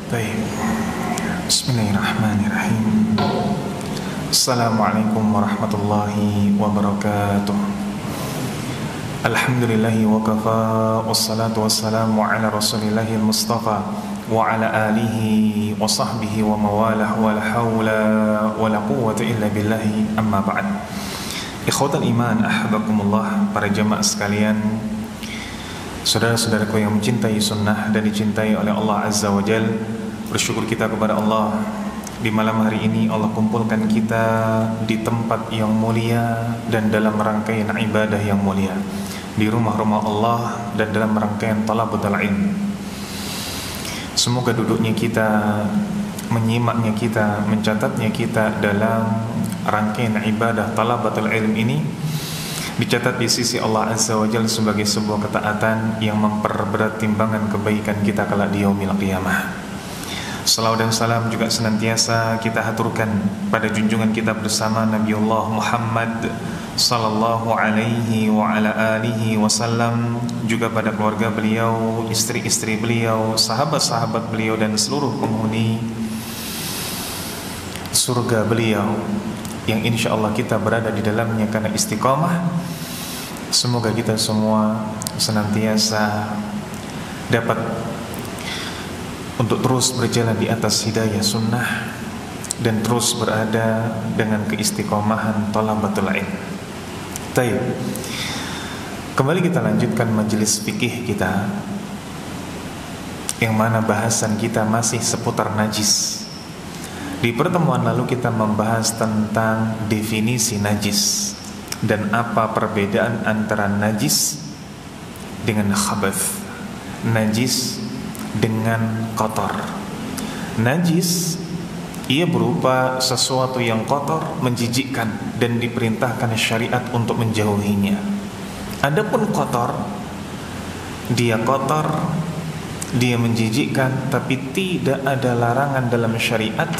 Baik. Bismillahirrahmanirrahim. Assalamualaikum warahmatullahi wabarakatuh. Alhamdulillahi wa kafa, wassalatu wassalamu ala rasulillahi al-mustafa wa ala alihi wa sahbihi wa mawalah wa la hawla wa la quwwata illa billahi, amma ba'd. Ikhwatal iman, ahbakumullah, para jamaah sekalian, saudara-saudaraku yang mencintai sunnah dan dicintai oleh Allah Azza wa Jal, bersyukur kita kepada Allah di malam hari ini Allah kumpulkan kita di tempat yang mulia dan dalam rangkaian ibadah yang mulia, di rumah-rumah Allah dan dalam rangkaian talabatul ilm. Semoga duduknya kita, menyimaknya kita, mencatatnya kita dalam rangkaian ibadah talabatul ilm ini dicatat di sisi Allah Azza wa Jalla sebagai sebuah ketaatan yang memperberat timbangan kebaikan kita kala di yaumil qiyamah. Salawat dan salam juga senantiasa kita haturkan pada junjungan kita bersama Nabiullah Muhammad sallallahu alaihi wa ala alihi wasallam, juga pada keluarga beliau, istri-istri beliau, sahabat-sahabat beliau dan seluruh penghuni surga beliau yang insya Allah kita berada di dalamnya karena istiqamah. Semoga kita semua senantiasa dapat untuk terus berjalan di atas hidayah sunnah dan terus berada dengan keistiqomahan thalabatul ilm. Baik, kembali kita lanjutkan majelis fikih kita, yang mana bahasan kita masih seputar najis. Di pertemuan lalu kita membahas tentang definisi najis dan apa perbedaan antara najis dengan khabath, najis dengan kotor. Najis ia berupa sesuatu yang kotor, menjijikkan dan diperintahkan syariat untuk menjauhinya. Adapun kotor, dia menjijikkan, tapi tidak ada larangan dalam syariat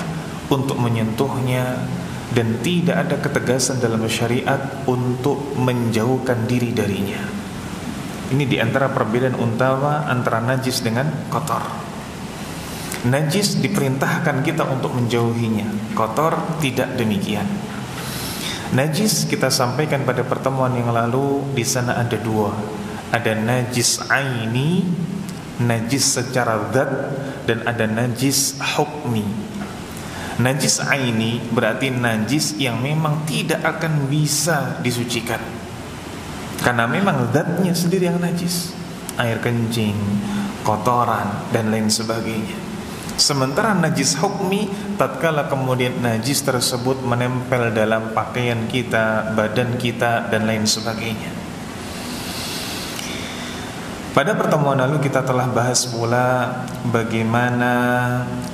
untuk menyentuhnya dan tidak ada ketegasan dalam syariat untuk menjauhkan diri darinya. Ini diantara perbedaan utama antara najis dengan kotor. Najis diperintahkan kita untuk menjauhinya, kotor tidak demikian. Najis kita sampaikan pada pertemuan yang lalu, di sana ada dua. Ada najis aini, najis secara zat, dan ada najis hukmi. Najis aini berarti najis yang memang tidak akan bisa disucikan, karena memang zatnya sendiri yang najis, air kencing, kotoran dan lain sebagainya. Sementara najis hukmi, tatkala kemudian najis tersebut menempel dalam pakaian kita, badan kita dan lain sebagainya. Pada pertemuan lalu kita telah bahas pula bagaimana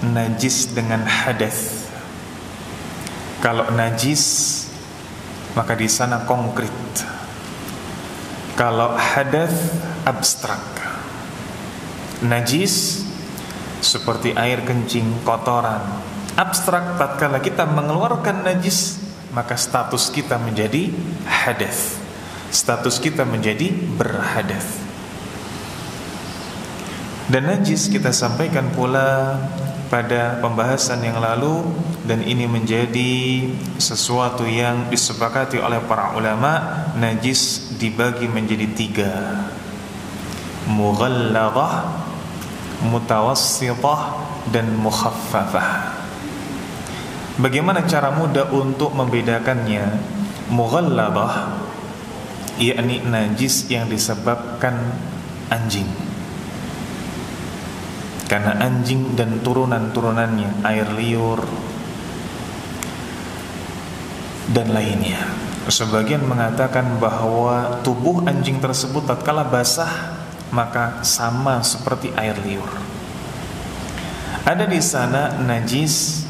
najis dengan hadas. Kalau najis maka di sana konkret. Kalau hadas abstrak. Najis seperti air kencing, kotoran. Abstrak, tatkala kita mengeluarkan najis maka status kita menjadi hadas. Status kita menjadi berhadas. Dan najis kita sampaikan pula pada pembahasan yang lalu, dan ini menjadi sesuatu yang disepakati oleh para ulama. Najis dibagi menjadi tiga: mughalladhah, mutawassithah, dan mukhaffafah. Bagaimana cara mudah untuk membedakannya? Mughalladhah yakni najis yang disebabkan anjing, karena anjing dan turunan-turunannya, air liur dan lainnya. Sebagian mengatakan bahwa tubuh anjing tersebut tatkala basah maka sama seperti air liur. Ada di sana najis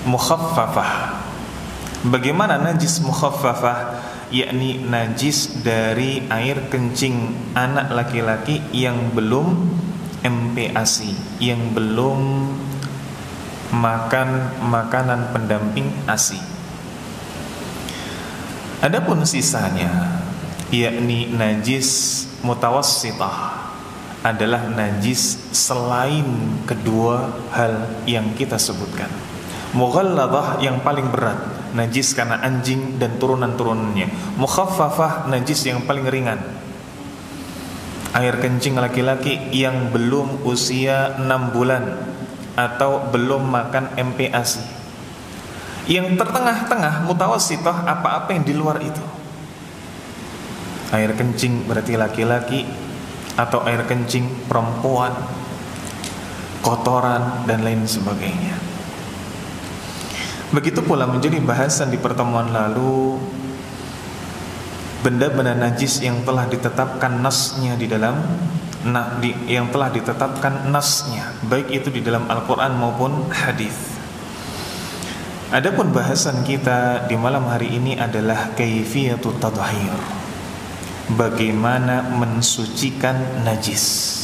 mukhaffafah. Bagaimana najis mukhaffafah? Yakni najis dari air kencing anak laki-laki yang belum MPASI, yang belum makan makanan pendamping ASI. Adapun sisanya yakni najis mutawassithah, adalah najis selain kedua hal yang kita sebutkan. Mughalladah yang paling berat, najis karena anjing dan turunan-turunannya. Mukhaffafah, najis yang paling ringan, air kencing laki-laki yang belum usia 6 bulan atau belum makan MPASI. Yang tertengah-tengah, mutawassithah, apa-apa yang di luar itu. Air kencing berarti laki-laki atau air kencing perempuan, kotoran dan lain sebagainya. Begitu pula menjadi bahasan di pertemuan lalu, benda-benda najis yang telah ditetapkan nasnya di dalam yang telah ditetapkan nasnya, baik itu di dalam Al-Quran maupun hadis. Adapun bahasan kita di malam hari ini adalah kaifiyatut tadhhir, bagaimana mensucikan najis.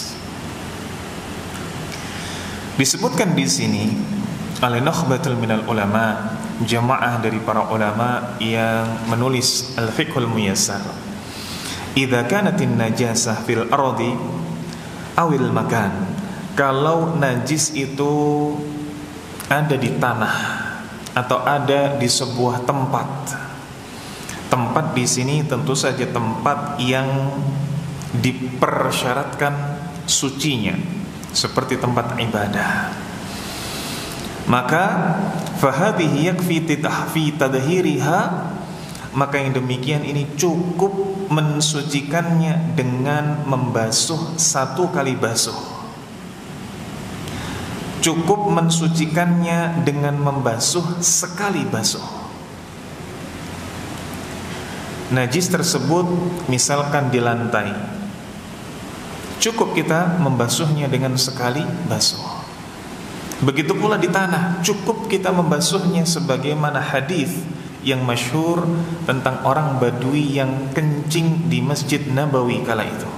Disebutkan di sini oleh nukhbatul minal ulama, jamaah dari para ulama yang menulis Al-Fiqhul Muyassar. Idza kanatin najasah fil ardi awil makan, kalau najis itu ada di tanah atau ada di sebuah tempat. Tempat di sini tentu saja tempat yang dipersyaratkan sucinya, seperti tempat ibadah. Maka fahadhihi yakfi tadhhiriha, maka yang demikian ini cukup mensucikannya dengan membasuh 1 kali basuh. Cukup mensucikannya dengan membasuh sekali basuh. Najis tersebut misalkan di lantai, cukup kita membasuhnya dengan sekali basuh. Begitu pula di tanah, cukup kita membasuhnya sebagaimana hadis yang masyhur tentang orang Badui yang kencing di Masjid Nabawi kala itu.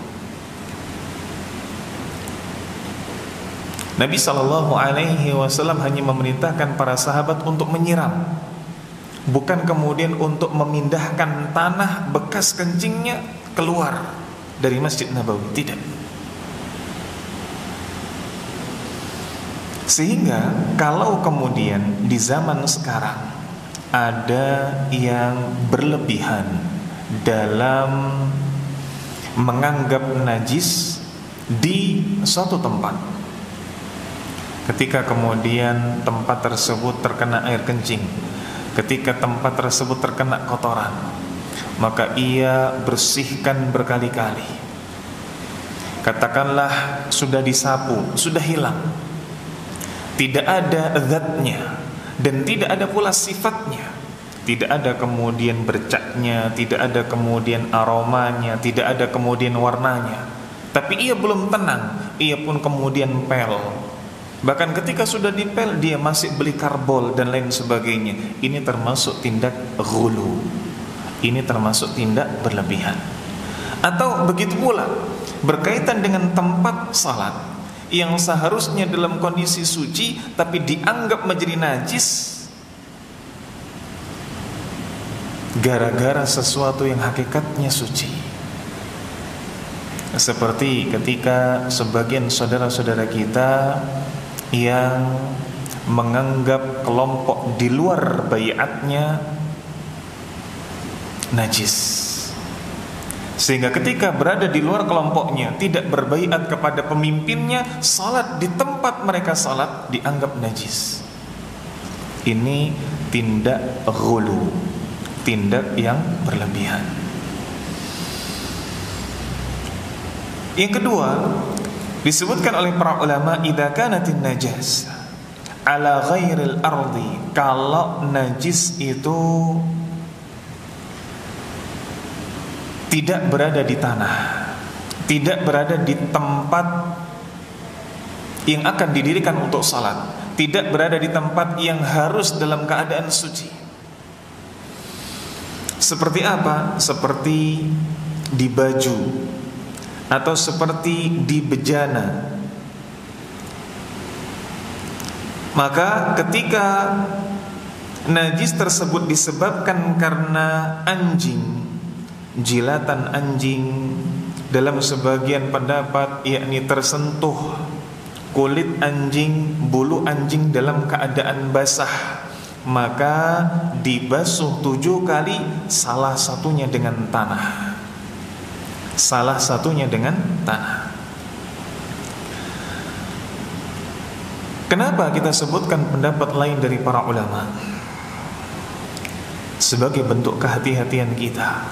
Nabi SAW hanya memerintahkan para sahabat untuk menyiram, bukan kemudian untuk memindahkan tanah bekas kencingnya keluar dari Masjid Nabawi. Tidak. Sehingga kalau kemudian di zaman sekarang ada yang berlebihan dalam menganggap najis di suatu tempat, ketika kemudian tempat tersebut terkena air kencing, ketika tempat tersebut terkena kotoran, maka ia bersihkan berkali-kali. Katakanlah sudah disapu, sudah hilang, tidak ada zatnya dan tidak ada pula sifatnya, tidak ada kemudian bercaknya, tidak ada kemudian aromanya, tidak ada kemudian warnanya, tapi ia belum tenang, ia pun kemudian pel. Bahkan ketika sudah dipel, dia masih beli karbol dan lain sebagainya. Ini termasuk tindak ghulu, ini termasuk tindak berlebihan. Atau begitu pula berkaitan dengan tempat salat yang seharusnya dalam kondisi suci tapi dianggap menjadi najis gara-gara sesuatu yang hakikatnya suci. Seperti ketika sebagian saudara-saudara kita yang menganggap kelompok di luar baiatnya najis, sehingga ketika berada di luar kelompoknya tidak berbaiat kepada pemimpinnya, salat di tempat mereka salat dianggap najis. Ini tindak ghulu, tindak yang berlebihan. Yang kedua, disebutkan oleh para ulama, idza kanatin najas ala ghairil ardi, kalau najis itu tidak berada di tanah, tidak berada di tempat yang akan didirikan untuk salat, tidak berada di tempat yang harus dalam keadaan suci. Seperti apa? Seperti di baju atau seperti di bejana. Maka ketika najis tersebut disebabkan karena anjing, jilatan anjing, dalam sebagian pendapat yakni tersentuh kulit anjing, bulu anjing dalam keadaan basah, maka dibasuh 7 kali, salah satunya dengan tanah. Salah satunya dengan tanah. Kenapa kita sebutkan pendapat lain dari para ulama? Sebagai bentuk kehati-hatian kita.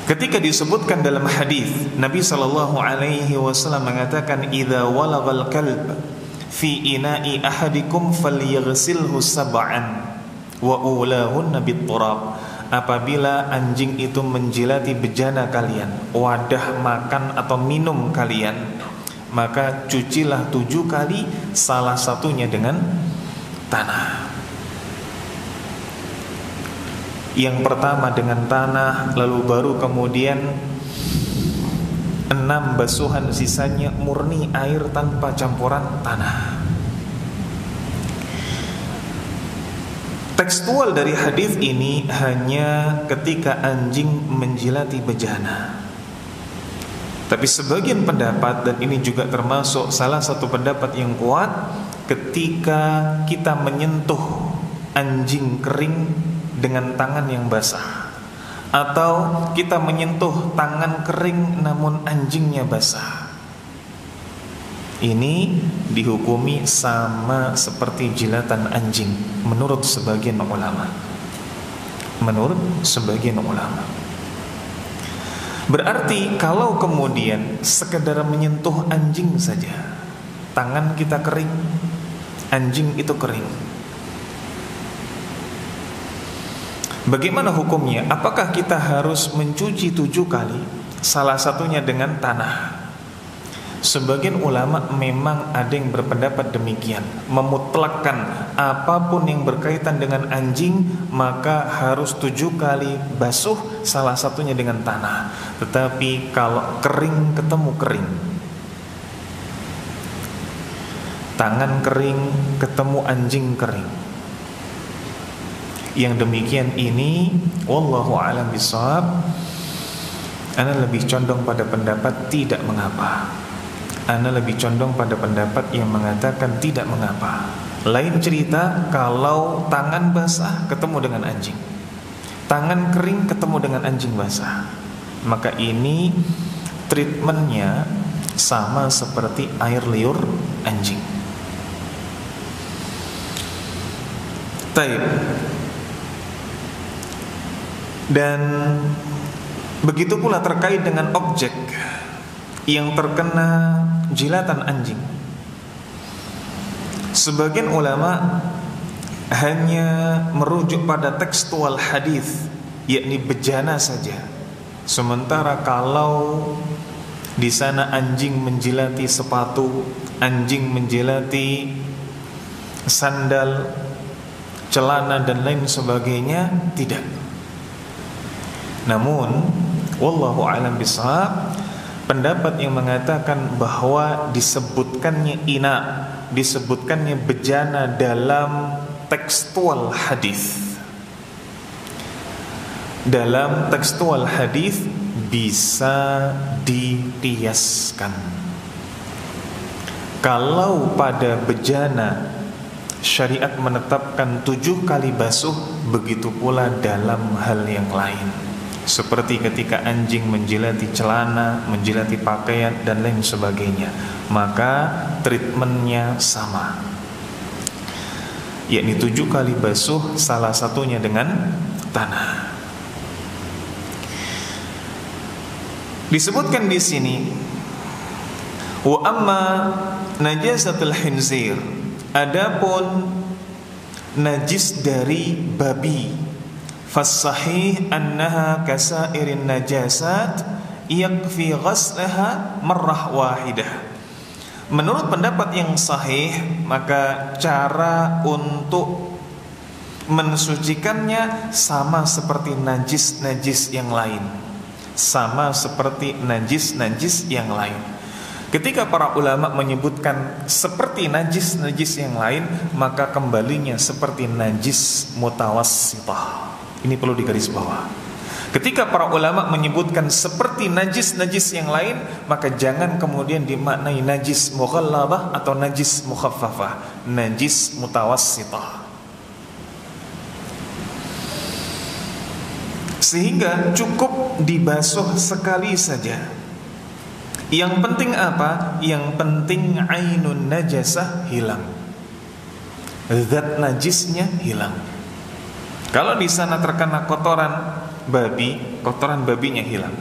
Ketika disebutkan dalam hadis, Nabi sallallahu alaihi wasallam mengatakan, "Idza walagal kalb fi ina'i ahadikum falyaghsilhu sab'an wa ulahunna bit-turab." Apabila anjing itu menjilati bejana kalian, wadah makan atau minum kalian, maka cucilah 7 kali, salah satunya dengan tanah. Yang pertama dengan tanah, lalu baru kemudian 6 basuhan, sisanya murni air tanpa campuran tanah. Tekstual dari hadis ini hanya ketika anjing menjilati bejana. Tapi sebagian pendapat, dan ini juga termasuk salah satu pendapat yang kuat, ketika kita menyentuh anjing kering dengan tangan yang basah, atau kita menyentuh tangan kering namun anjingnya basah, ini dihukumi sama seperti jilatan anjing menurut sebagian ulama. Menurut sebagian ulama. Berarti kalau kemudian sekedar menyentuh anjing saja, tangan kita kering, anjing itu kering, bagaimana hukumnya? Apakah kita harus mencuci 7 kali, salah satunya dengan tanah? Sebagian ulama memang ada yang berpendapat demikian, memutlakkan apapun yang berkaitan dengan anjing maka harus 7 kali basuh, salah satunya dengan tanah. Tetapi kalau kering ketemu kering, tangan kering ketemu anjing kering, yang demikian ini wallahu a'lam bishawab, ana lebih condong pada pendapat tidak mengapa. Ana lebih condong pada pendapat yang mengatakan tidak mengapa. Lain cerita kalau tangan basah ketemu dengan anjing, tangan kering ketemu dengan anjing basah, maka ini treatmentnya sama seperti air liur anjing. Taib. Dan begitu pula terkait dengan objek yang terkena jilatan anjing. Sebagian ulama hanya merujuk pada tekstual hadis, yakni bejana saja. Sementara kalau di sana anjing menjilati sepatu, anjing menjilati sandal, celana dan lain sebagainya, tidak. Namun wallahu a'lam bishawab, pendapat yang mengatakan bahwa disebutkannya ina, disebutkannya bejana dalam tekstual hadis, dalam tekstual hadis bisa dikiaskan. Kalau pada bejana syariat menetapkan 7 kali basuh, begitu pula dalam hal yang lain. Seperti ketika anjing menjilati celana, menjilati pakaian dan lain sebagainya, maka treatmentnya sama, yakni 7 kali basuh, salah satunya dengan tanah. Disebutkan di sini, wa amma najasatul khinzir, adapun najis dari babi, fasahih annaha kasairin najasat yakfi ghaslaha marrah wahidah. Menurut pendapat yang sahih, maka cara untuk mensucikannya sama seperti najis-najis yang lain, sama seperti najis-najis yang lain. Ketika para ulama menyebutkan seperti najis-najis yang lain, maka kembalinya seperti najis mutawassithah. Ini perlu digarisbawah. Ketika para ulama menyebutkan seperti najis-najis yang lain, maka jangan kemudian dimaknai najis mughalladhah atau najis mukhaffafah, najis mutawassithah. Sehingga cukup dibasuh sekali saja. Yang penting apa? Yang penting ainun najasah hilang, zat najisnya hilang. Kalau di sana terkena kotoran babi, kotoran babinya hilang.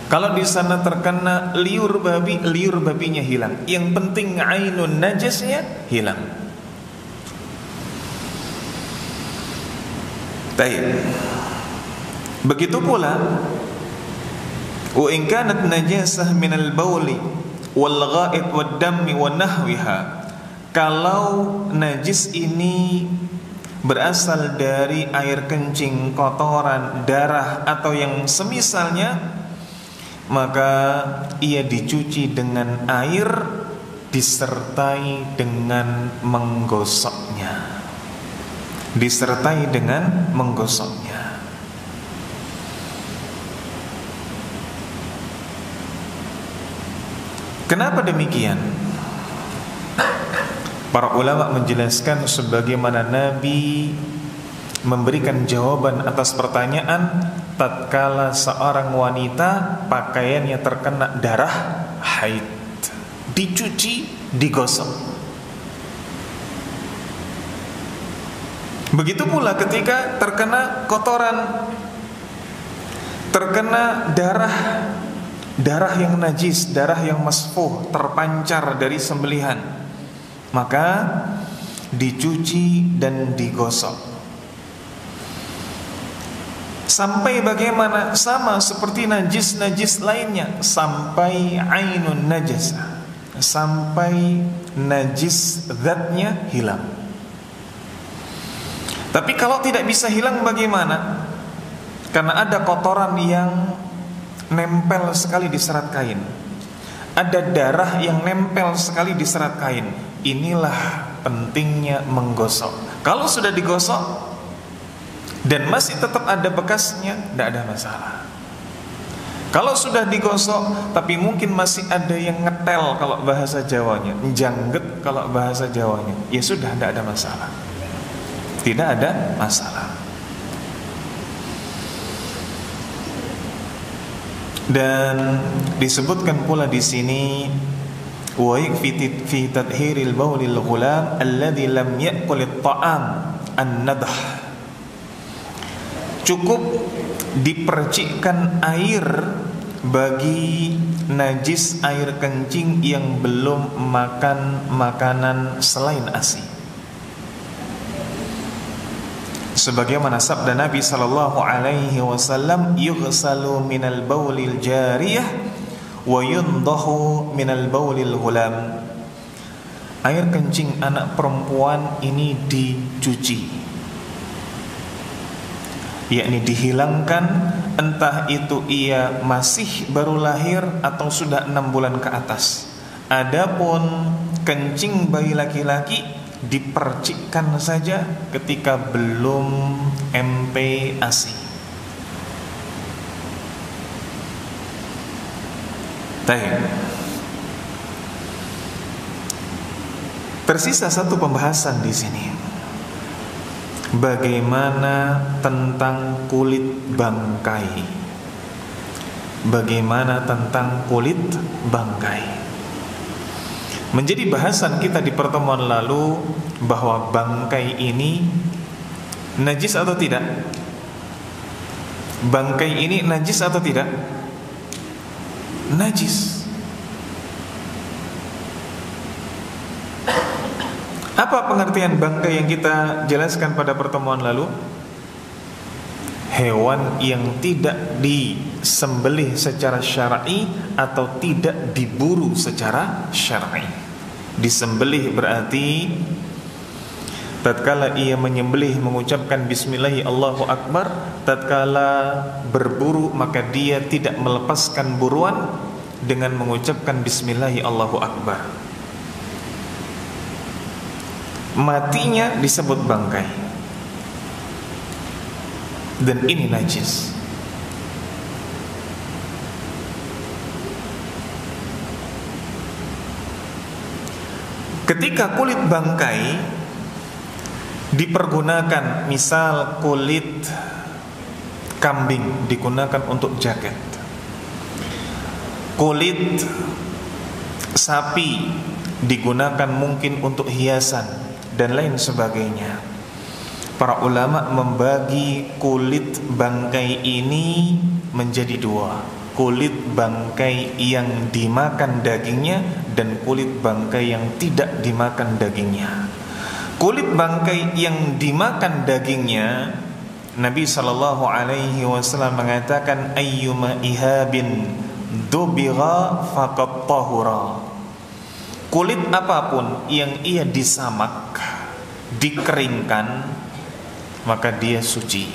Kalau di sana terkena liur babi, liur babinya hilang. Yang penting ainun najasnya hilang. Baik. Begitu pula wa in kanat najasah minal bauli wal ghaid wad dammi wa nahwiha. Kalau najis ini berasal dari air kencing, kotoran, darah atau yang semisalnya, maka ia dicuci dengan air disertai dengan menggosoknya. Disertai dengan menggosoknya. Kenapa demikian? Para ulama menjelaskan sebagaimana Nabi memberikan jawaban atas pertanyaan tatkala seorang wanita pakaiannya terkena darah haid, dicuci, digosok. Begitu pula ketika terkena kotoran, terkena darah yang najis, darah yang masfuh, terpancar dari sembelihan, maka dicuci dan digosok. Sampai bagaimana? Sama seperti najis-najis lainnya, sampai ainun najasah, sampai najis zatnya hilang. Tapi kalau tidak bisa hilang bagaimana? Karena ada kotoran yang nempel sekali di serat kain, ada darah yang nempel sekali di serat kain. Inilah pentingnya menggosok. Kalau sudah digosok dan masih tetap ada bekasnya, tidak ada masalah. Kalau sudah digosok tapi mungkin masih ada yang ngetel kalau bahasa Jawanya, jangget kalau bahasa Jawanya, ya sudah, tidak ada masalah. Tidak ada masalah. Dan disebutkan pula di sini wa yakfi fi tadhhiril baulil ghulam alladhi lam ya'kul at-ta'am an-nadh. Cukup dipercikkan air bagi najis air kencing yang belum makan makanan selain ASI. Sebagaimana sabda Nabi sallallahu alaihi wasallam, yughsalu minal baulil jariyah wa yundahu minal baulil ghulam. Air kencing anak perempuan ini dicuci, yakni dihilangkan, entah itu ia masih baru lahir atau sudah 6 bulan ke atas. Adapun kencing bayi laki-laki dipercikkan saja ketika belum MPASI. Tersisa satu pembahasan di sini. Bagaimana tentang kulit bangkai? Bagaimana tentang kulit bangkai? Menjadi bahasan kita di pertemuan lalu bahwa bangkai ini najis atau tidak? Bangkai ini najis atau tidak? Najis. Apa pengertian bangkai yang kita jelaskan pada pertemuan lalu? Hewan yang tidak disembelih secara syar'i atau tidak diburu secara syar'i. Disembelih berarti tatkala ia menyembelih mengucapkan bismillah Allahu akbar, tatkala berburu maka dia tidak melepaskan buruan dengan mengucapkan bismillah Allahu akbar. Matinya disebut bangkai. Dan ini najis. Ketika kulit bangkai dipergunakan, misal kulit kambing digunakan untuk jaket, kulit sapi digunakan mungkin untuk hiasan dan lain sebagainya. Para ulama membagi kulit bangkai ini menjadi dua: kulit bangkai yang dimakan dagingnya dan kulit bangkai yang tidak dimakan dagingnya. Kulit bangkai yang dimakan dagingnya, Nabi SAW mengatakan, ayyuma ihabin dubigha faqad tahura. Kulit apapun yang ia disamak, dikeringkan, maka dia suci.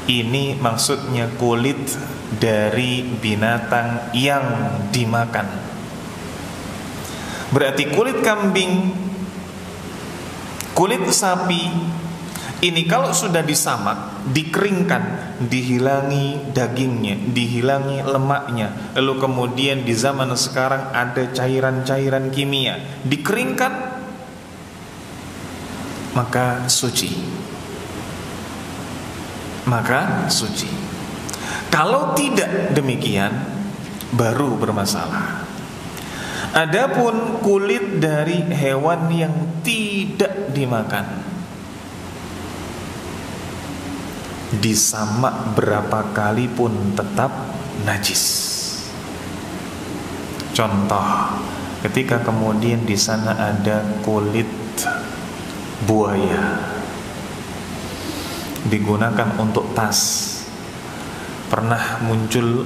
Ini maksudnya kulit dari binatang yang dimakan. Berarti kulit kambing, kulit sapi ini kalau sudah disamak, dikeringkan, dihilangi dagingnya, dihilangi lemaknya, lalu kemudian di zaman sekarang ada cairan-cairan kimia, dikeringkan, maka suci. Maka suci. Kalau tidak demikian, baru bermasalah. Adapun kulit dari hewan yang tidak dimakan, disamak berapa kali pun tetap najis. Contoh, ketika kemudian di sana ada kulit buaya digunakan untuk tas, pernah muncul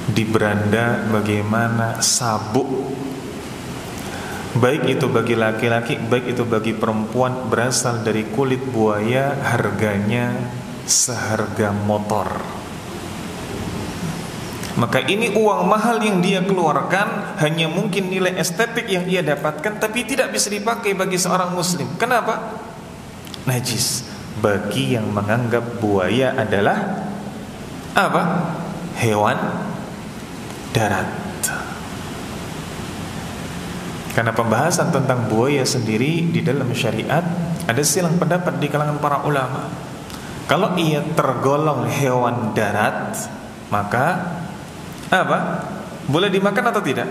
di beranda bagaimana sabuk, baik itu bagi laki-laki, baik itu bagi perempuan, berasal dari kulit buaya, harganya seharga motor. Maka ini uang mahal yang dia keluarkan, hanya mungkin nilai estetik yang ia dapatkan, tapi tidak bisa dipakai bagi seorang muslim. Kenapa? Najis. Bagi yang menganggap buaya adalah apa? Hewan darat. Karena pembahasan tentang buaya sendiri di dalam syariat ada silang pendapat di kalangan para ulama. Kalau ia tergolong hewan darat, maka apa? Boleh dimakan atau tidak?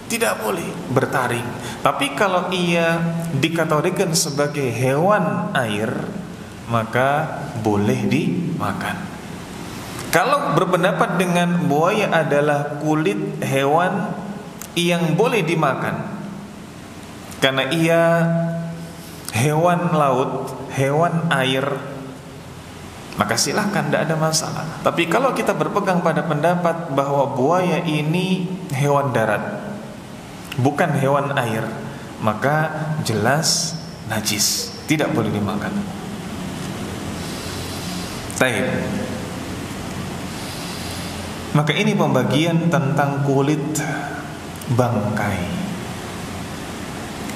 Tidak boleh, bertaring. Tapi kalau ia dikategorikan sebagai hewan air, maka boleh dimakan. Kalau berpendapat dengan buaya adalah kulit hewan yang boleh dimakan, karena ia hewan laut, hewan air, maka silahkan, tidak ada masalah. Tapi kalau kita berpegang pada pendapat bahwa buaya ini hewan darat, bukan hewan air, maka jelas najis, tidak boleh dimakan. Baik. Maka ini pembagian tentang kulit bangkai.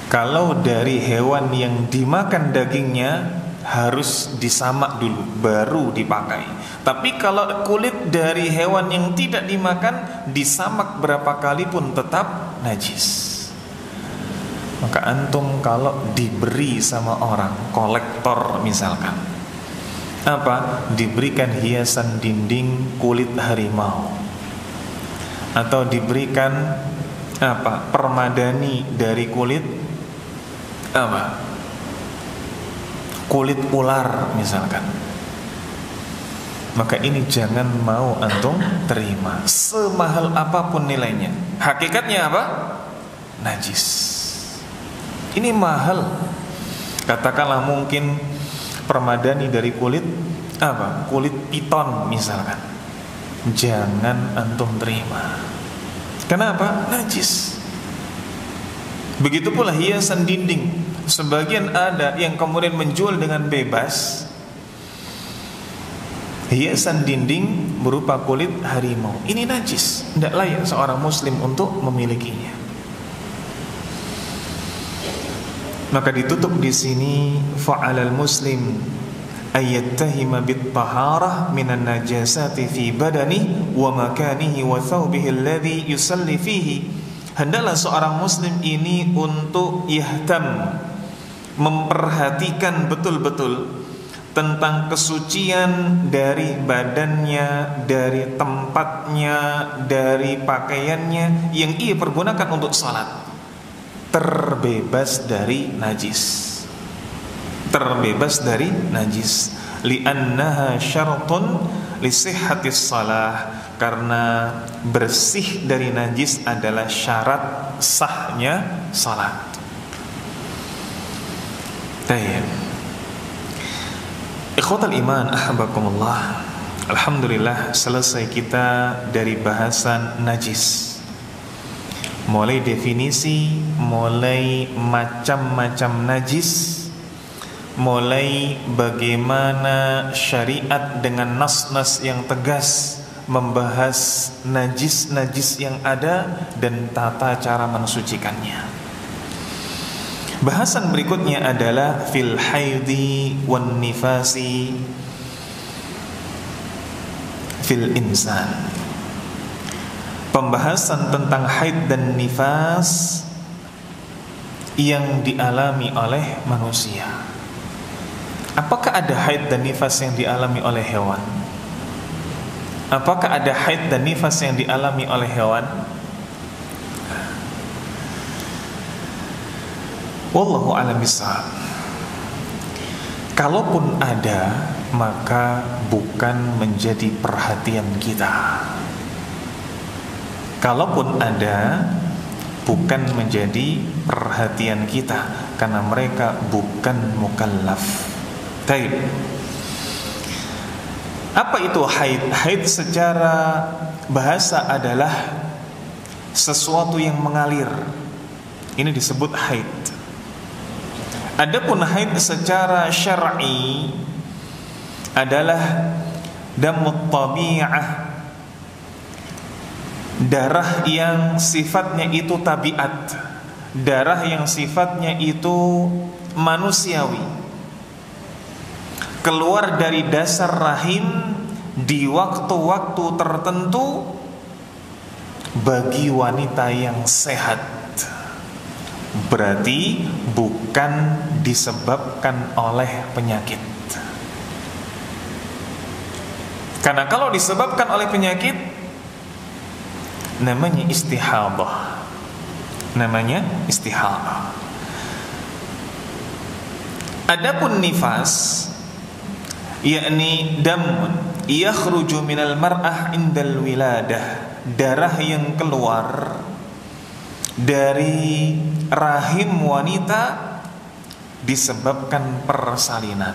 Kalau dari hewan yang dimakan dagingnya, harus disamak dulu baru dipakai. Tapi kalau kulit dari hewan yang tidak dimakan, disamak berapa kali pun tetap najis. Maka antum kalau diberi sama orang, kolektor misalkan, apa? Diberikan hiasan dinding kulit harimau, atau diberikan apa? Permadani dari kulit apa? Kulit ular misalkan, maka ini jangan mau antum terima, semahal apapun nilainya. Hakikatnya apa? Najis. Ini mahal. Katakanlah mungkin permadani dari kulit apa? Kulit piton misalkan, jangan antum terima. Kenapa? Najis. Begitu pula hiasan dinding. Sebagian ada yang kemudian menjual dengan bebas hiasan dinding berupa kulit harimau. Ini najis, tidak layak seorang muslim untuk memilikinya. Maka ditutup di sini, fa'alal muslim ayattahima bit-taharah minan najasati fi badani wa makanihi wa thawbihi alladhi yusalli fihi. hendaklah seorang muslim ini untuk yahtam, memperhatikan betul-betul tentang kesucian dari badannya, dari tempatnya, dari pakaiannya yang ia pergunakan untuk salat, terbebas dari najis. Terbebas dari najis. Li'annaha syartun li sihhatis salah, karena bersih dari najis adalah syarat sahnya salat. Baik. Ikhwatal iman ahabakumullah. Alhamdulillah, selesai kita dari bahasan najis. Mulai definisi, mulai macam-macam najis, mulai bagaimana syariat dengan nas-nas yang tegas membahas najis-najis yang ada dan tata cara mensucikannya. Bahasan berikutnya adalah fil haidi wan nifasi fil insan. Pembahasan tentang haid dan nifas yang dialami oleh manusia. Apakah ada haid dan nifas yang dialami oleh hewan? Apakah ada haid dan nifas yang dialami oleh hewan? Wallahu a'lam bishawab. Kalaupun ada, maka bukan menjadi perhatian kita. Kalaupun ada, bukan menjadi perhatian kita, karena mereka bukan mukallaf. Baik. Apa itu haid? Haid secara bahasa adalah sesuatu yang mengalir. Ini disebut haid. Adapun haid secara syar'i adalah damut tabi'ah, darah yang sifatnya itu tabiat, darah yang sifatnya itu manusiawi, keluar dari dasar rahim di waktu-waktu tertentu bagi wanita yang sehat. Berarti bukan disebabkan oleh penyakit. Karena kalau disebabkan oleh penyakit, namanya istihadah. Namanya istihadah. Adapun nifas, yakni damun yakhruju minal mar'ah indal wiladah, darah yang keluar dari rahim wanita disebabkan persalinan.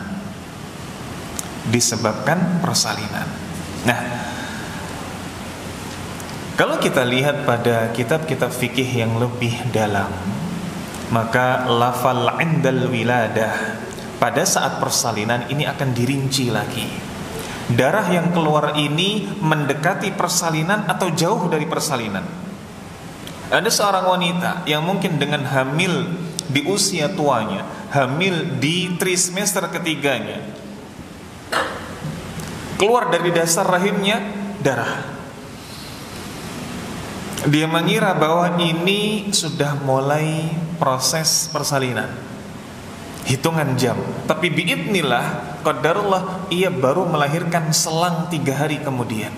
Disebabkan persalinan. Nah, kalau kita lihat pada kitab-kitab fikih yang lebih dalam, maka lafal indal wiladah, pada saat persalinan ini akan dirinci lagi. Darah yang keluar ini mendekati persalinan atau jauh dari persalinan. Ada seorang wanita yang mungkin dengan hamil di usia tuanya, hamil di trimester ketiganya, keluar dari dasar rahimnya darah. Dia mengira bahwa ini sudah mulai proses persalinan, hitungan jam. Tapi biidznillah, qadarullah, ia baru melahirkan selang 3 hari kemudian.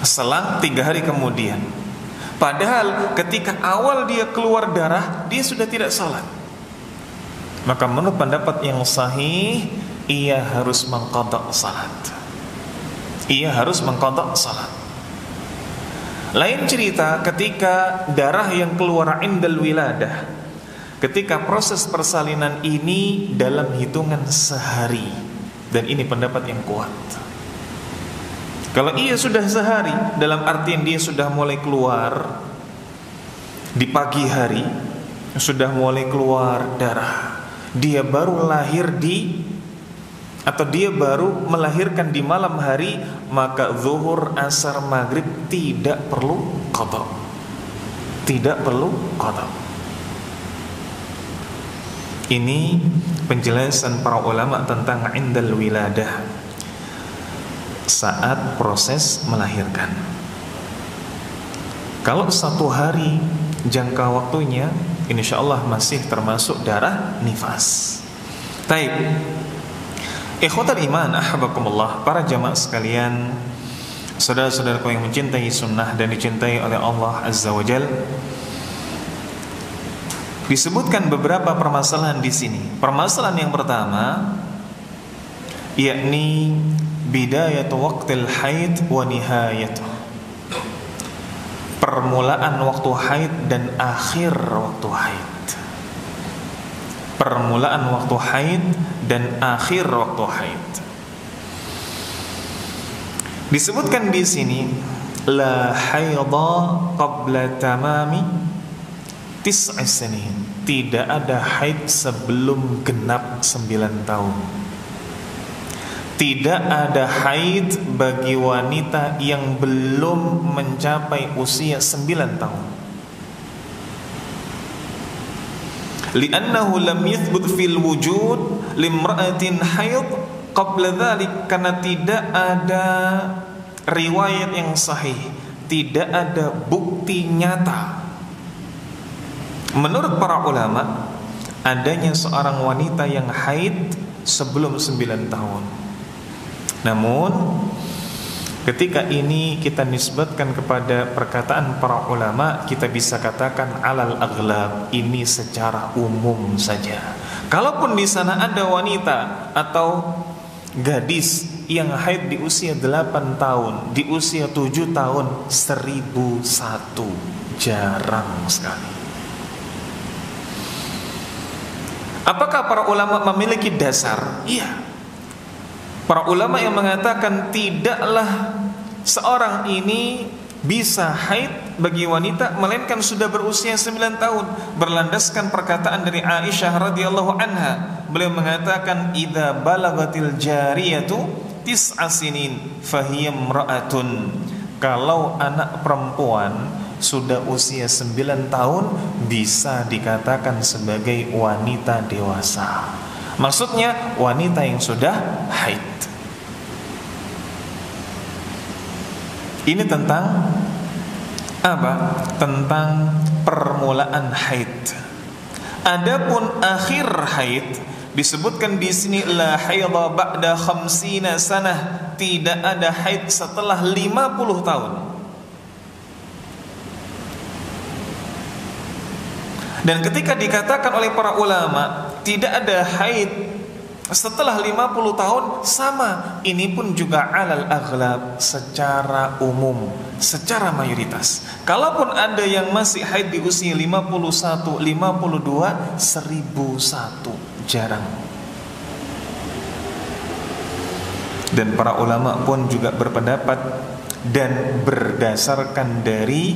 Selang 3 hari kemudian. Padahal ketika awal dia keluar darah, dia sudah tidak salat. Maka menurut pendapat yang sahih, ia harus mengqadha salat. Ia harus mengqadha salat. Lain cerita ketika darah yang keluar indal wiladah, ketika proses persalinan ini dalam hitungan sehari. Dan ini pendapat yang kuat. Kalau ia sudah sehari, dalam artian dia sudah mulai keluar di pagi hari, sudah mulai keluar darah, dia baru lahir atau dia baru melahirkan di malam hari, maka zuhur, asar, maghrib tidak perlu qadha. Tidak perlu qadha. Ini penjelasan para ulama tentang indal wiladah, saat proses melahirkan. Kalau 1 hari jangka waktunya, insya Allah masih termasuk darah nifas. Taib. Ikhwatal iman, ahabakumullah, para jamaah sekalian, saudara-saudaraku yang mencintai sunnah dan dicintai oleh Allah Azza wa Jal, disebutkan beberapa permasalahan di sini. Permasalahan yang pertama, yakni bidayatu waqtil haid wa nihayatuh, permulaan waktu haid dan akhir waktu haid. Permulaan waktu haid dan akhir waktu haid. Disebutkan di sini, la haidha qabla tamami tis'i sinin. Tidak ada haid sebelum genap 9 tahun. Tidak ada haid bagi wanita yang belum mencapai usia 9 tahun. Li'annahu lam yathbut fil wujud limra'atin haid qabla dhalik, karena tidak ada riwayat yang sahih, tidak ada bukti nyata menurut para ulama adanya seorang wanita yang haid sebelum 9 tahun. Namun ketika ini kita nisbatkan kepada perkataan para ulama, kita bisa katakan alal aghlab, ini secara umum saja. Kalaupun di sana ada wanita atau gadis yang haid di usia 8 tahun, di usia 7 tahun, 1001, jarang sekali. Apakah para ulama memiliki dasar? Iya. Para ulama yang mengatakan tidaklah seorang ini bisa haid bagi wanita melainkan sudah berusia 9 tahun, berlandaskan perkataan dari Aisyah radhiyallahu anha. Beliau mengatakan, idza balagatil jariyatu tis'a sinin fahiya imra'atun. Kalau anak perempuan sudah usia 9 tahun bisa dikatakan sebagai wanita dewasa. Maksudnya wanita yang sudah haid. Ini tentang apa? Tentang permulaan haid. Adapun akhir haid disebutkan di sini, la haidha ba'da 50 sanah, tidak ada haid setelah 50 tahun. Dan ketika dikatakan oleh para ulama tidak ada haid setelah 50 tahun, sama, ini pun juga alal aghlab, secara umum, secara mayoritas. Kalaupun ada yang masih haid di usia 51, 52, 1001, jarang. Dan para ulama pun juga berpendapat dan berdasarkan dari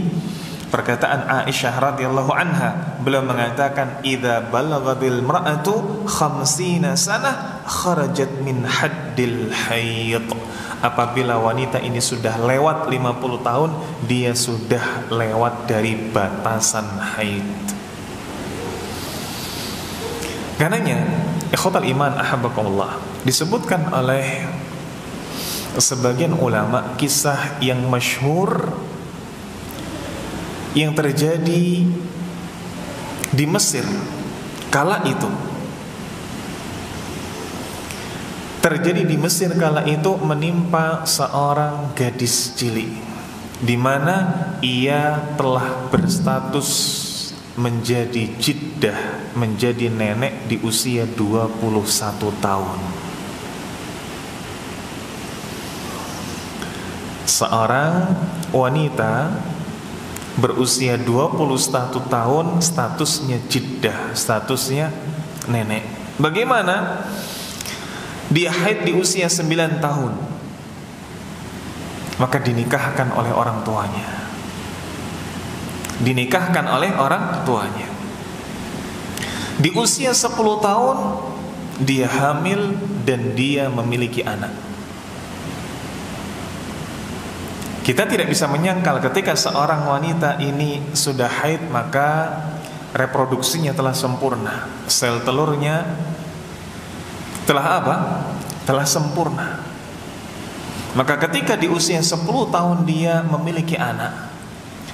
perkataan Aisyah radhiyallahu anha, beliau mengatakan, idza balagatil mar'atu 50 sanah kharajat min haddil haid. Apabila wanita ini sudah lewat 50 tahun, dia sudah lewat dari batasan haid. Karenanya, ikhwatal iman ahabbakumullah, disebutkan oleh sebagian ulama kisah yang masyhur yang terjadi di Mesir kala itu. Terjadi di Mesir kala itu menimpa seorang gadis cilik, di mana ia telah berstatus menjadi jiddah, menjadi nenek di usia 21 tahun. Seorang wanita berusia 21 tahun, statusnya jiddah, statusnya nenek. Bagaimana? Dia haid di usia 9 tahun, maka dinikahkan oleh orang tuanya. Dinikahkan oleh orang tuanya. Di usia 10 tahun dia hamil dan dia memiliki anak. Kita tidak bisa menyangkal ketika seorang wanita ini sudah haid, maka reproduksinya telah sempurna. Sel telurnya telah apa? Telah sempurna. Maka ketika di usia 10 tahun dia memiliki anak,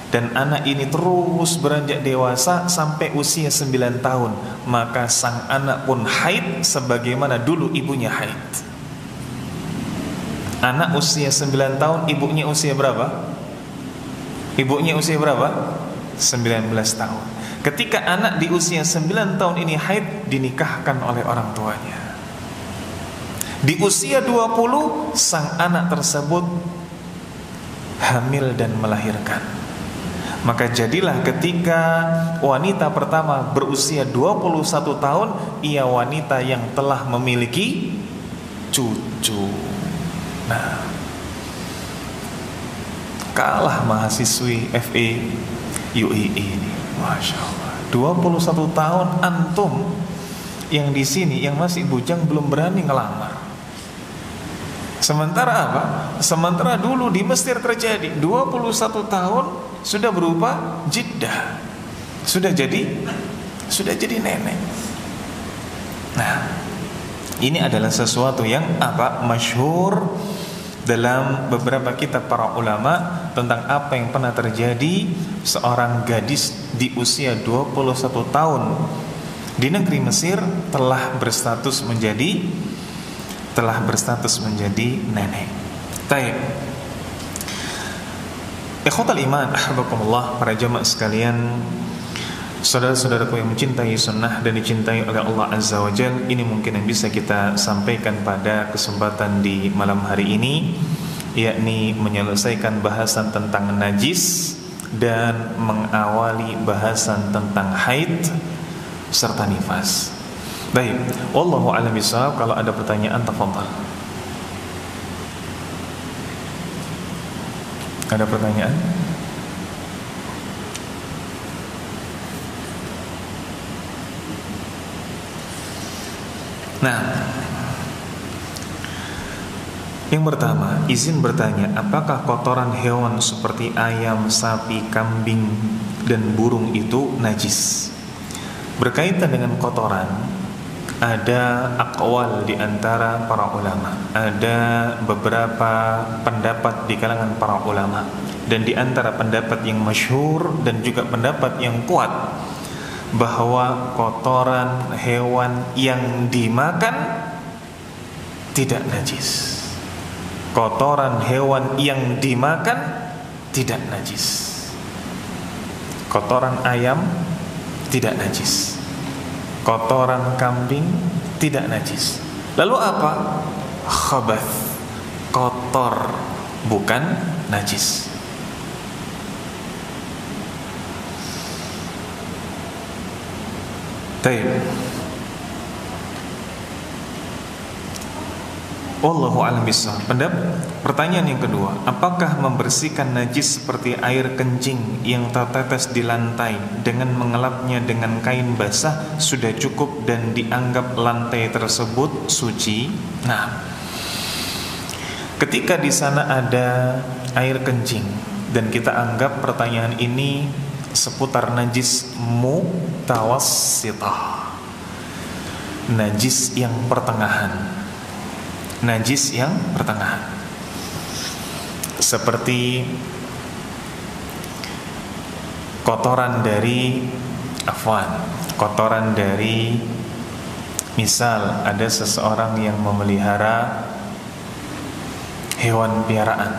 dan anak ini terus beranjak dewasa sampai usia 9 tahun, maka sang anak pun haid sebagaimana dulu ibunya haid. Anak usia 9 tahun, ibunya usia berapa? Ibunya usia berapa? 19 tahun. Ketika anak di usia 9 tahun ini haid, dinikahkan oleh orang tuanya. Di usia 20, sang anak tersebut hamil dan melahirkan. Maka jadilah ketika wanita pertama berusia 21 tahun, ia wanita yang telah memiliki cucu. Nah, kalah mahasiswi FE UII ini, Masya Allah. 21 tahun antum yang di sini yang masih bujang belum berani ngelamar. Sementara apa? Sementara dulu di Mesir terjadi 21 tahun sudah berupa jiddah, sudah jadi nenek. Nah, ini adalah sesuatu yang masyhur dalam beberapa kitab para ulama tentang apa yang pernah terjadi. Seorang gadis di usia 21 tahun di negeri Mesir telah berstatus menjadi nenek. Baik. Ikhwatal iman, ahbakumullah, para jamaah sekalian, saudara-saudaraku yang mencintai sunnah dan dicintai oleh Allah Azza wa Jalla, ini mungkin yang bisa kita sampaikan pada kesempatan di malam hari ini, yakni menyelesaikan bahasan tentang najis dan mengawali bahasan tentang haid serta nifas. Baik, wallahu a'lam bishawab. Kalau ada pertanyaan, tafadhal. Ada pertanyaan? Nah, yang pertama, izin bertanya, apakah kotoran hewan seperti ayam, sapi, kambing, dan burung itu najis? Berkaitan dengan kotoran, ada aqwal di antara para ulama, ada beberapa pendapat di kalangan para ulama, dan di antara pendapat yang masyhur dan juga pendapat yang kuat bahwa kotoran hewan yang dimakan tidak najis. Kotoran hewan yang dimakan tidak najis. Kotoran ayam tidak najis. Kotoran kambing tidak najis. Lalu apa? Khabath, kotor, bukan najis. Baik. Wallahu a'lam bishawab. Pertanyaan yang kedua, apakah membersihkan najis seperti air kencing yang tertetes di lantai dengan mengelapnya dengan kain basah sudah cukup dan dianggap lantai tersebut suci? Nah, ketika di sana ada air kencing dan kita anggap pertanyaan ini seputar najis mutawassithah, najis yang pertengahan, najis yang pertengahan, seperti kotoran dari kotoran dari, misal ada seseorang yang memelihara hewan piaraan,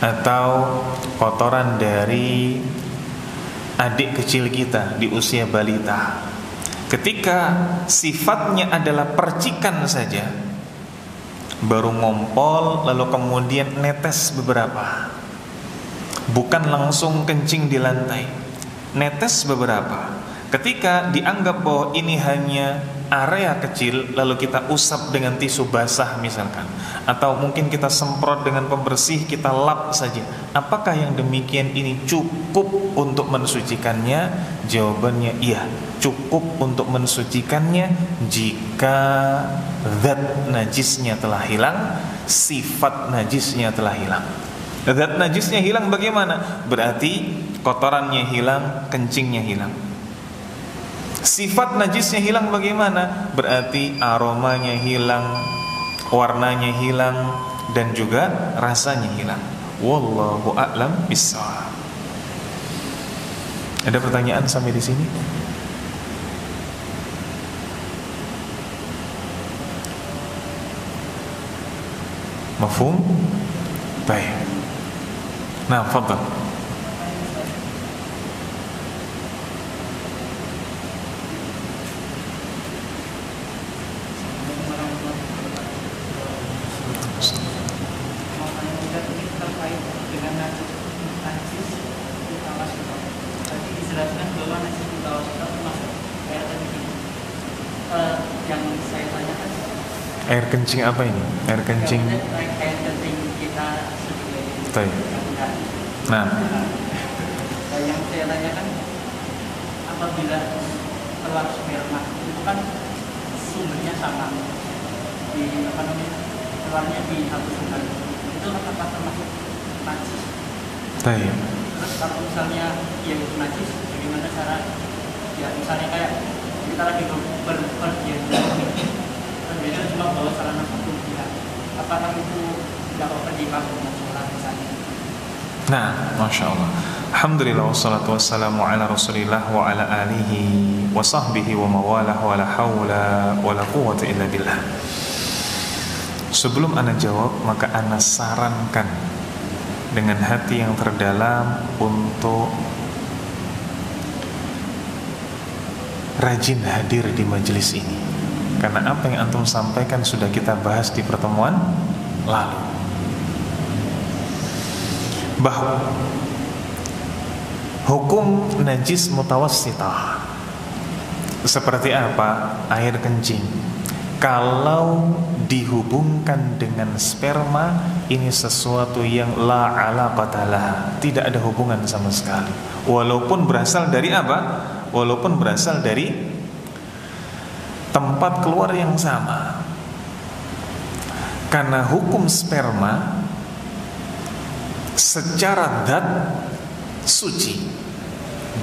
atau kotoran dari adik kecil kita di usia balita. Ketika sifatnya adalah percikan saja, baru ngompol lalu kemudian netes beberapa, bukan langsung kencing di lantai, netes beberapa. Ketika dianggap bahwa ini hanya area kecil, lalu kita usap dengan tisu basah misalkan, atau mungkin kita semprot dengan pembersih, kita lap saja, apakah yang demikian ini cukup untuk mensucikannya? Jawabannya iya, cukup untuk mensucikannya jika zat najisnya telah hilang, sifat najisnya telah hilang. Zat najisnya hilang bagaimana? Berarti kotorannya hilang, kencingnya hilang. Sifat najisnya hilang bagaimana? Berarti aromanya hilang, warnanya hilang, dan juga rasanya hilang. Wallahu a'lam bishawab. Ada pertanyaan sampai di sini? Mafhum? Baik. Nah, fadhal. Air kencing apa ini? Air kencing. Air kencing kita Baik. Nah, yang saya tanyakan, apabila keluar sperma itu kan sumbernya sama, di apa namanya, keluarnya di satu sumber, itu apakah termasuk najis? baik. Terus kalau misalnya ya itu najis, bagaimana cara? Ya misalnya kayak kita lagi berpergian, berbeda cuma bawa sarana hukum ya, apakah itu tidak apa dibangun sholat misalnya? Nah, Masya Allah. Alhamdulillah wassalatu wassalamu ala rasulillah wa ala alihi wa sahbihi wa mawalah wa la hawla wa la quwwata illa billah. Sebelum ana jawab, maka ana sarankan dengan hati yang terdalam untuk rajin hadir di majelis ini, karena apa yang antum sampaikan sudah kita bahas di pertemuan lalu, bahwa hukum najis mutawassitah seperti apa? Air kencing kalau dihubungkan dengan sperma, ini sesuatu yang la alaqata laha, tidak ada hubungan sama sekali, walaupun berasal dari apa? Walaupun berasal dari tempat keluar yang sama. Karena hukum sperma secara zat suci,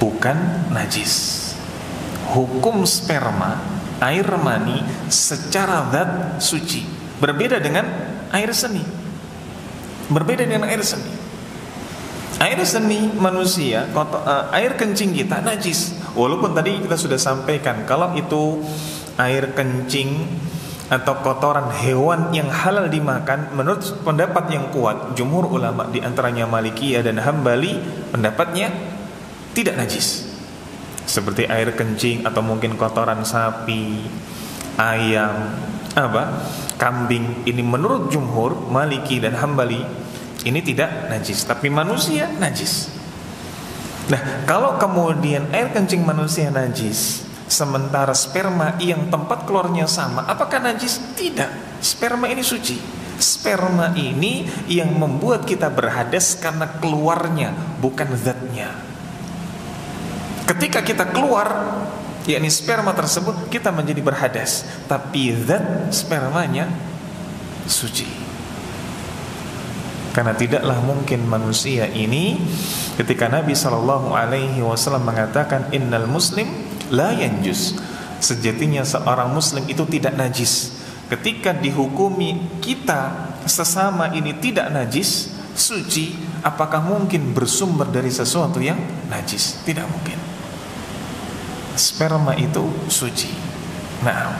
bukan najis. Hukum sperma, air mani, secara zat suci, berbeda dengan air seni. Berbeda dengan air seni. Air seni manusia, air kencing kita najis. Walaupun tadi kita sudah sampaikan, kalau itu air kencing atau kotoran hewan yang halal dimakan, menurut pendapat yang kuat jumhur ulama di antaranya Malikiyah dan Hambali, pendapatnya tidak najis. Seperti air kencing atau mungkin kotoran sapi, ayam, kambing, ini menurut jumhur Maliki dan Hambali ini tidak najis, tapi manusia najis. Nah, kalau kemudian air kencing manusia najis, sementara sperma yang tempat keluarnya sama, apakah najis? Tidak. Sperma ini suci. Sperma ini yang membuat kita berhadas karena keluarnya, bukan zatnya. Ketika kita keluar, yakni sperma tersebut, kita menjadi berhadas, tapi zat spermanya suci. Karena tidaklah mungkin manusia ini, ketika Nabi SAW mengatakan innal muslim la yanjus, sejatinya seorang muslim itu tidak najis. Ketika dihukumi kita sesama ini tidak najis, suci, apakah mungkin bersumber dari sesuatu yang najis? Tidak mungkin. Sperma itu suci. Nah,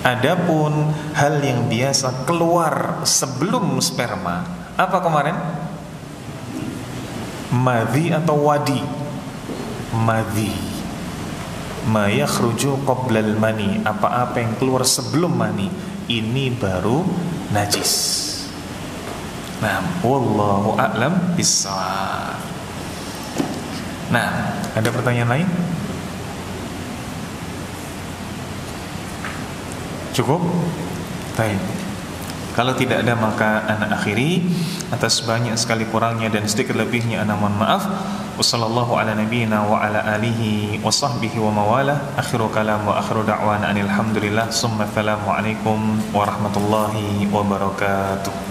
adapun hal yang biasa keluar sebelum sperma, apa kemarin? Madhi atau wadi? Madhi, ma yakhruju qoblal mani, apa-apa yang keluar sebelum mani, ini baru najis. Nah, wallahu a'lam bissawab. Nah, ada pertanyaan lain? Cukup? Baik. Kalau tidak ada, maka anak akhiri. Atas banyak sekali kurangnya dan sedikit lebihnya anak mohon maaf. Wassallallahu ala nabiyyina wa ala alihi wa sahbihi wa mawalah. Akhiru kalam wa akhiru da'wana anil hamdulillah. Summa assalamu alaikum warahmatullahi wabarakatuh.